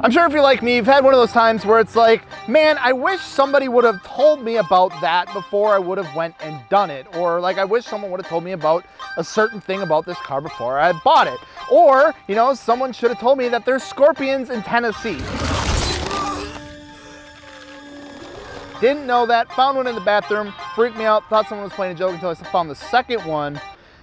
I'm sure if you're like me, you've had one of those times where it's like, man, I wish somebody would have told me about that before I would have went and done it. Or like, I wish someone would have told me about a certain thing about this car before I bought it. Or, you know, someone should have told me that there's scorpions in Tennessee. Didn't know that, found one in the bathroom, freaked me out, thought someone was playing a joke until I found the second one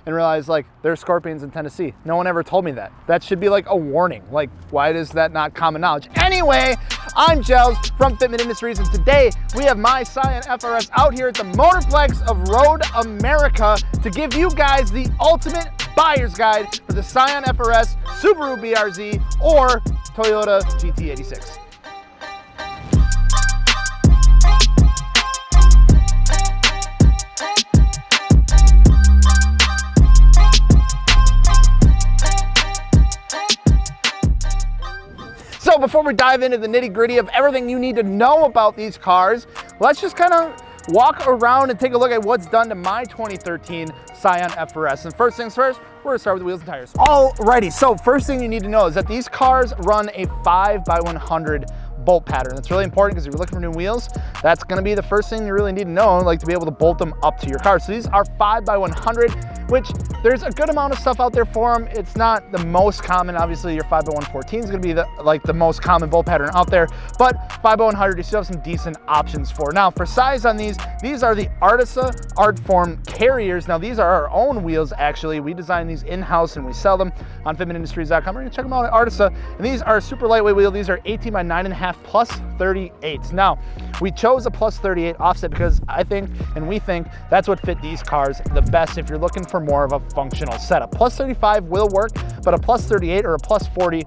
and realized like there's scorpions in Tennessee. No one ever told me that. That should be like a warning. Like, why is that not common knowledge? Anyway, I'm Gels from Fitment Industries, and today we have my Scion FRS out here at the Motorplex of Road America to give you guys the ultimate buyer's guide for the Scion FRS, Subaru BRZ, or Toyota GT86. So before we dive into the nitty-gritty of everything you need to know about these cars, let's just kind of walk around and take a look at what's done to my 2013 Scion FRS. And first things first, we're gonna start with the wheels and tires. Alrighty, so first thing you need to know is that these cars run a 5x100 bolt pattern. That's really important because if you're looking for new wheels, that's gonna be the first thing you really need to know, like to be able to bolt them up to your car. So these are 5x100, which there's a good amount of stuff out there for them. It's not the most common. Obviously your 5x114 is gonna be the most common bolt pattern out there, but 5x100 you still have some decent options for. Now for size on these are the Artisa Artform carriers. Now these are our own wheels actually. We design these in-house and we sell them on fitmentindustries.com. We're gonna check them out at Artisa. And these are a super lightweight wheel. These are 18 by 9.5 plus 38s. Now, we chose a plus 38 offset because I think, and we think, that's what fit these cars the best if you're looking for more of a functional setup. Plus 35 will work, but a plus 38 or a plus 40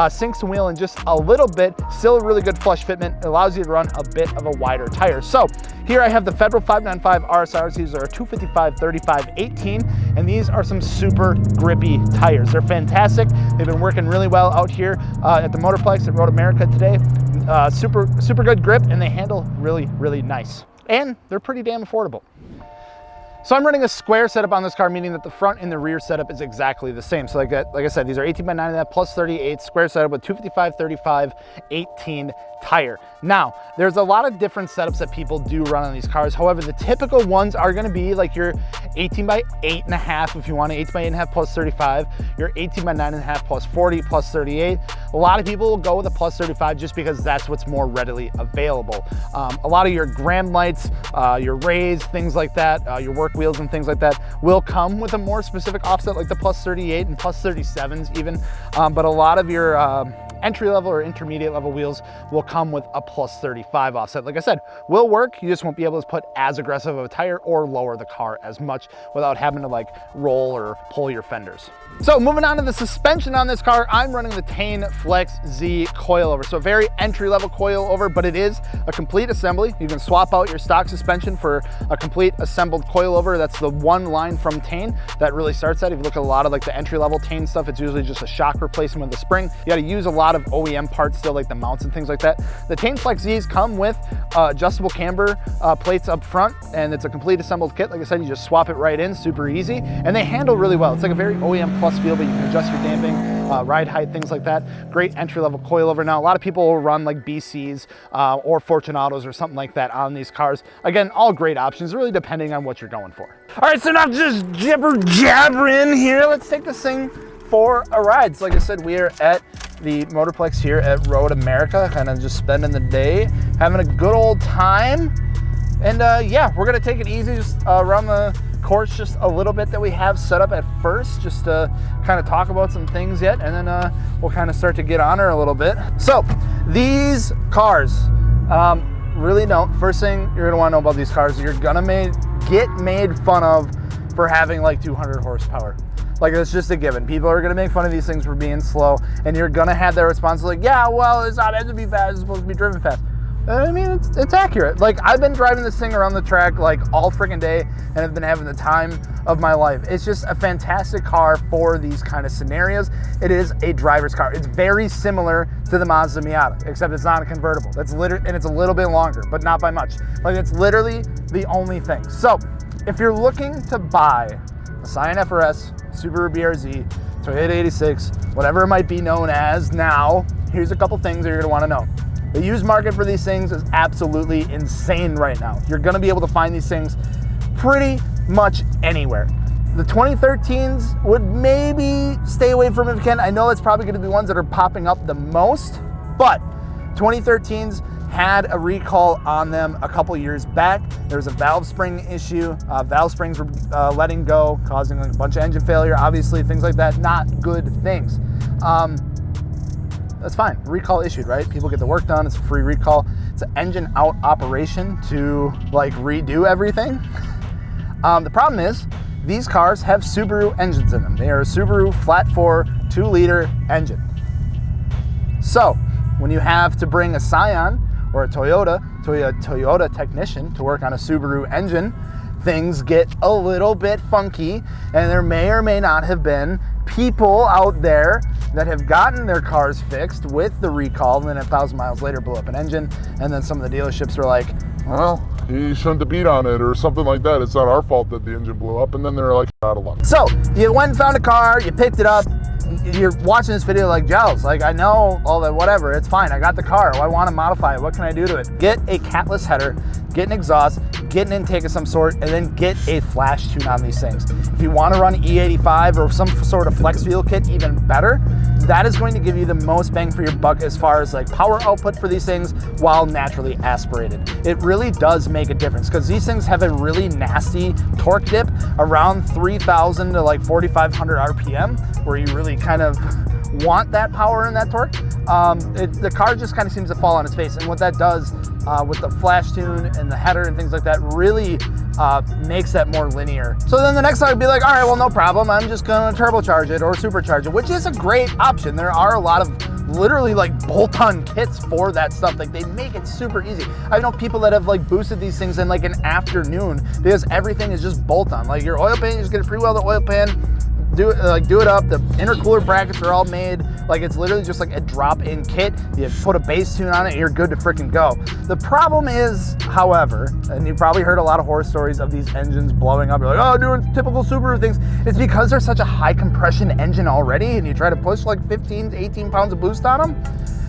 sinks the wheel in just a little bit. Still a really good flush fitment. It allows you to run a bit of a wider tire. So here I have the Federal 595 RSRs. These are 255, 35, 18, and these are some super grippy tires. They're fantastic. They've been working really well out here at the Motorplex at Road America today. Super good grip, and they handle really nice. And they're pretty damn affordable. So I'm running a square setup on this car, meaning that the front and the rear setup is exactly the same. So like I said, these are 18 by 9.5 plus 38 square setup with 255, 35, 18 tire. Now, there's a lot of different setups that people do run on these cars. However, the typical ones are gonna be like your 18 by 8.5 if you want an 18 by 8.5 plus 35, your 18 by 9.5 plus 40 plus 38. A lot of people will go with a plus 35 just because that's what's more readily available. A lot of your Graham lights, your Rays, things like that, your work wheels and things like that will come with a more specific offset like the plus 38 and plus 37s even, but a lot of your entry level or intermediate level wheels will come with a plus 35 offset. Like I said, will work, you just won't be able to put as aggressive of a tire or lower the car as much without having to like roll or pull your fenders. So moving on to the suspension on this car, I'm running the Tane Flex Z coilover. So a very entry level coilover, but it is a complete assembly. You can swap out your stock suspension for a complete assembled coilover. That's the one line from Tane that really starts that. If you look at a lot of like the entry level Tane stuff, it's usually just a shock replacement with a spring. You got to use a lot of OEM parts still, like the mounts and things like that. The Tane Flex Zs come with adjustable camber plates up front, and it's a complete assembled kit. Like I said, you just swap it right in, super easy, and they handle really well. It's like a very OEM plus feel, but you can adjust your damping, ride height, things like that. Great entry-level coilover. Now, a lot of people will run like BCs or Fortunatos or something like that on these cars. Again, all great options, really depending on what you're going for. All right, so now just jibber-jabbering here. Let's take this thing for a ride. So like I said, we are at the Motorplex here at Road America, kind of just spending the day, having a good old time. And yeah, we're gonna take it easy, just around the course just a little bit that we have set up at first, just to kind of talk about some things yet, and then we'll kind of start to get on her a little bit. So these cars, really don't, first thing you're gonna want to know about these cars, you're gonna get made fun of for having like 200 horsepower. Like, it's just a given. People are gonna make fun of these things for being slow, and you're gonna have that response like, yeah, well, it's not meant to be fast, it's supposed to be driven fast. I mean, it's accurate. Like, I've been driving this thing around the track like all freaking day, and I've been having the time of my life. It's just a fantastic car for these kind of scenarios. It is a driver's car. It's very similar to the Mazda Miata, except it's not a convertible. That's literally, and it's a little bit longer, but not by much. Like, it's literally the only thing. So if you're looking to buy a Scion FRS, Subaru BRZ, Toyota 86, whatever it might be known as now, here's a couple things that you're gonna wanna know. The used market for these things is absolutely insane right now. You're gonna be able to find these things pretty much anywhere. The 2013s would maybe stay away from it if you can. I know that's probably gonna be ones that are popping up the most, but 2013s had a recall on them a couple years back. There was a valve spring issue. Valve springs were letting go, causing a bunch of engine failure. Obviously, things like that, not good things. That's fine, recall issued, right? People get the work done, it's a free recall. It's an engine out operation to like redo everything. The problem is, these cars have Subaru engines in them. They are a Subaru flat 4 2-liter engine. So, when you have to bring a Scion or a Toyota technician to work on a Subaru engine, things get a little bit funky, and there may or may not have been people out there that have gotten their cars fixed with the recall, and then 1,000 miles later blew up an engine, and then some of the dealerships were like, well, he shouldn't have beat on it or something like that. It's not our fault that the engine blew up. And then they're like, out of luck. So you went and found a car, you picked it up, you're watching this video like, Giles, like I know all that, whatever, it's fine. I got the car. I want to modify it. What can I do to it? Get a catless header, get an exhaust, get an intake of some sort, and then get a flash tune on these things. If you want to run E85 or some sort of flex fuel kit, even better. That is going to give you the most bang for your buck as far as like power output for these things while naturally aspirated. It really does make a difference because these things have a really nasty torque dip around 3,000 to like 4,500 RPM, where you really kind of want that power and that torque. The car just kind of seems to fall on its face, and what that does with the flash tune and the header and things like that really makes that more linear. So then the next time I'd be like, all right, well, no problem. I'm just gonna turbocharge it or supercharge it, which is a great option. There are a lot of literally like bolt-on kits for that stuff. Like they make it super easy. I know people that have like boosted these things in like an afternoon because everything is just bolt-on. Like your oil pan, you just get a pre-welded oil pan, do it up. The intercooler brackets are all made. Like it's literally just like a drop-in kit. You put a bass tune on it, and you're good to freaking go. The problem is, however, and you've probably heard a lot of horror stories of these engines blowing up. You're like, oh, doing typical Subaru things. It's because they're such a high compression engine already, and you try to push like 15 to 18 pounds of boost on them.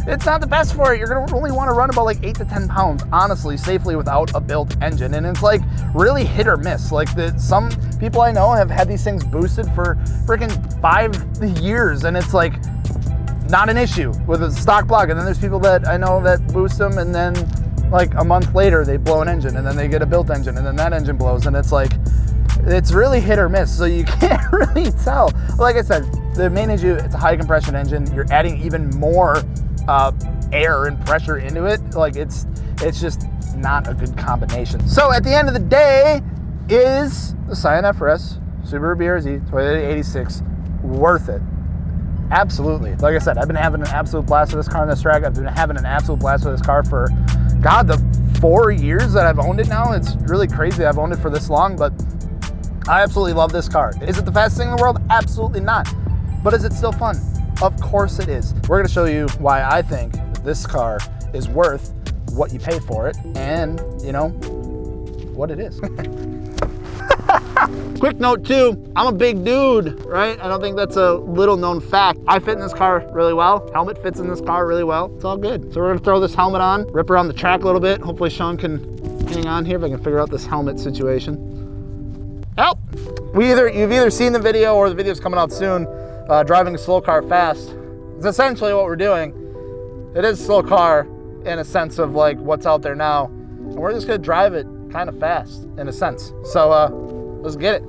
It's not the best for it. You're gonna only want to run about like 8 to 10 pounds, honestly, safely without a built engine. And it's like really hit or miss. Like some people I know have had these things boosted for freaking 5 years, and it's like not an issue with a stock block. And then there's people that I know that boost them, and then like a month later they blow an engine, and then they get a built engine, and then that engine blows, and it's like, it's really hit or miss. So you can't really tell. Like I said, the main issue, it's a high compression engine. You're adding even more air and pressure into it. Like it's just not a good combination. So at the end of the day, is the Scion FRS, Subaru BRZ, Toyota 86 worth it? Absolutely. Like I said, I've been having an absolute blast with this car on this track. I've been having an absolute blast with this car for, God, the 4 years that I've owned it now. It's really crazy I've owned it for this long, but I absolutely love this car. Is it the fastest thing in the world? Absolutely not. But is it still fun? Of course it is. We're gonna show you why I think that this car is worth what you pay for it, and you know, what it is. Quick note too, I'm a big dude, right? I don't think that's a little known fact. I fit in this car really well. Helmet fits in this car really well. It's all good. So we're gonna throw this helmet on, rip around the track a little bit. Hopefully Sean can hang on here if I can figure out this helmet situation. Oh, you've either seen the video or the video's coming out soon. Driving a slow car fast. It's essentially what we're doing. It is a slow car in a sense of like what's out there now. And we're just gonna drive it kind of fast in a sense. So let's get it.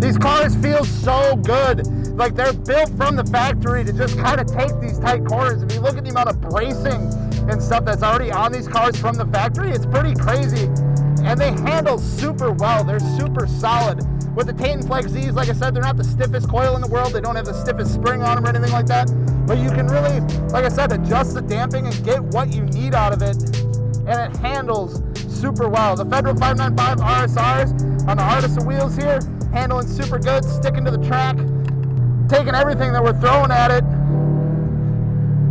These cars feel so good. Like they're built from the factory to just kind of take these tight corners. If you look at the amount of bracing and stuff that's already on these cars from the factory, it's pretty crazy. And they handle super well. They're super solid. With the Tate & Flex Z's, like I said, they're not the stiffest coil in the world. They don't have the stiffest spring on them or anything like that. But you can really, like I said, adjust the damping and get what you need out of it. And it handles super well. The Federal 595 RSRs on the hardest of wheels here, handling super good, sticking to the track, taking everything that we're throwing at it.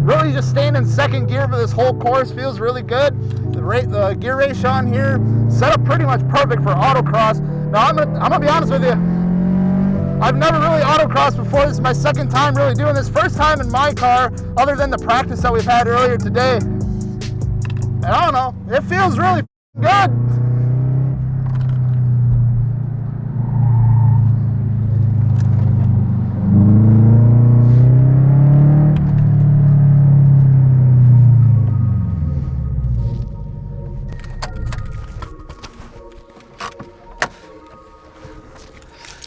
Really just staying in second gear for this whole course feels really good. The gear ratio on here set up pretty much perfect for autocross. Now I'm gonna be honest with you. I've never really autocrossed before. This is my second time really doing this. First time in my car, other than the practice that we've had earlier today. And I don't know, it feels really good.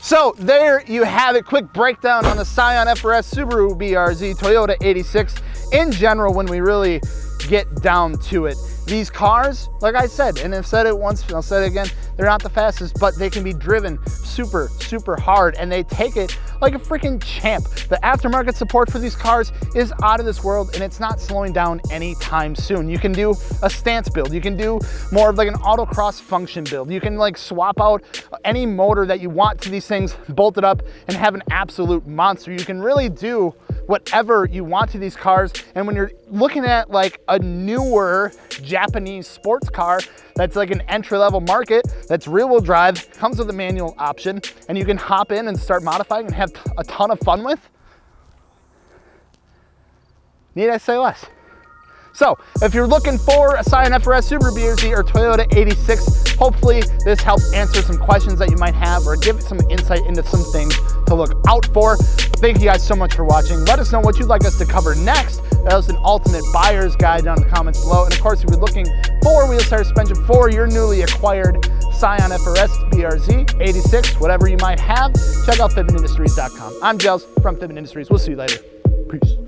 So there you have it, quick breakdown on the Scion FRS, Subaru BRZ, Toyota 86. In general, when we really get down to it, these cars, like I said, and I've said it once, and I'll say it again, they're not the fastest, but they can be driven super, super hard, and they take it like a freaking champ. The aftermarket support for these cars is out of this world, and it's not slowing down anytime soon. You can do a stance build. You can do more of like an autocross function build. You can like swap out any motor that you want to these things, bolt it up, and have an absolute monster. You can really do whatever you want to these cars. And when you're looking at like a newer Japanese sports car that's like an entry-level market, that's rear-wheel drive, comes with a manual option, and you can hop in and start modifying and have a ton of fun with, need I say less? So if you're looking for a Scion FRS, Subaru BRZ, or Toyota 86, hopefully this helps answer some questions that you might have or give some insight into some things to look out for. Thank you guys so much for watching. Let us know what you'd like us to cover next. That was an ultimate buyer's guide down in the comments below. And of course, if you're looking for wheel tire suspension for your newly acquired Scion FRS, BRZ, 86, whatever you might have, check out fitmentindustries.com. I'm Jels from Fitment Industries. We'll see you later. Peace.